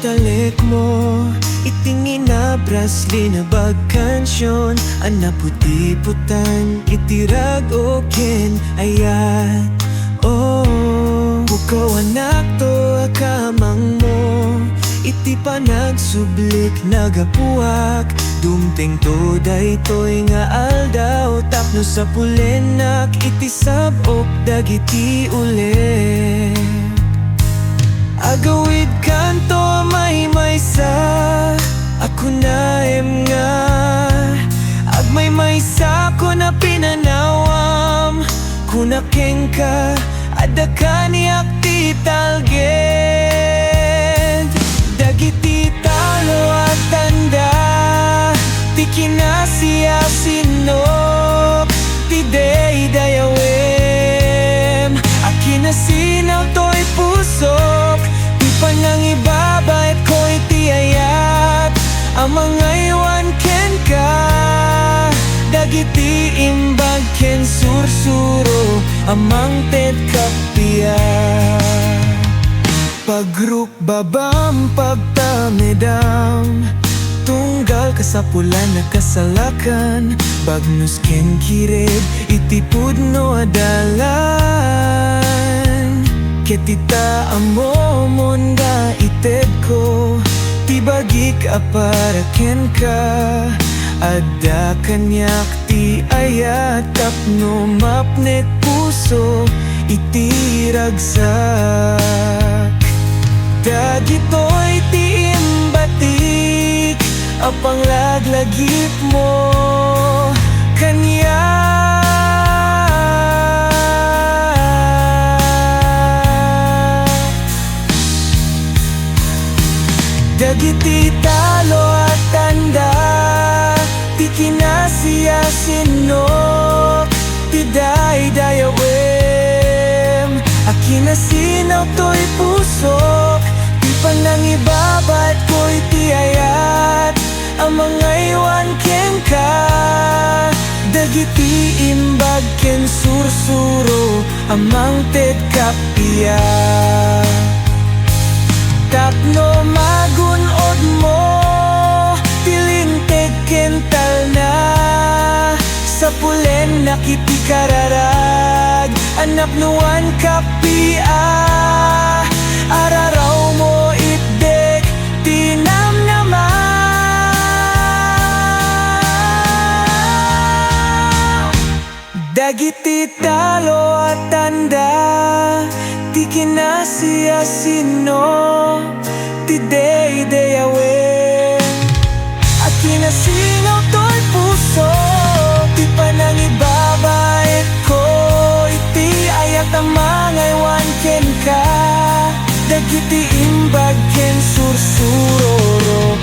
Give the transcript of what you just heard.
talik mo, itingin na brasli na bagkansyon. Ana puti-putan, itirag o ken ayat. Oh, bukaw anak to akamang mo, iti pa nagsublik nagapuak. Dumteng to daytoy nga aldaw, tapno sa pulenak iti sabok dagiti uli. Agawid kanto may maysa, ako na nga. Agmay maysa ko na pinanawam, kunakeng ka, adaka ni akti talged. Dagiti talo at tanda, ti kinasiya sinop, ti day dayawem. Akinasinaw to'y pusok, ti panangibabait ko'y ti ayat. Ang mga iwan ken ka, dagiti imbag ken sursuro, amang ted kapia. Pagrukbabam pagtamedam, tunggal kasapulan na kasalakan. Bagnus ken kirib, itipud no adalan. Ketita amo monda ited ko, tibagik apara ken ka. Adda kanyak ti ayat, tapno mapnet puso iti ragsak. Dagitoy ti imbatik, apang laglagip mo kanya. Dagiti talo at tanda, ti kinasiya sinop, ti daydayawem. Akinasinaw to'y pusok, ti panangibabat ko'y ti ayat. Ang mga iwan ken ka, dagiti imbag ken sursuro, amang ted kapia. Tapno magunod mo, tilinteg kental na, sa pulen nakiti kararag, anak nuan kapia. Araraw mo itdek, tinam naman. Dagiti talo at tanda, ti kinasiya sino, ti day-dayawe. At kinasinaw to'y puso, ti panangibabait ko, iti ayat ang mga iwan ken ka. Dagiti imbag ken sursuroro,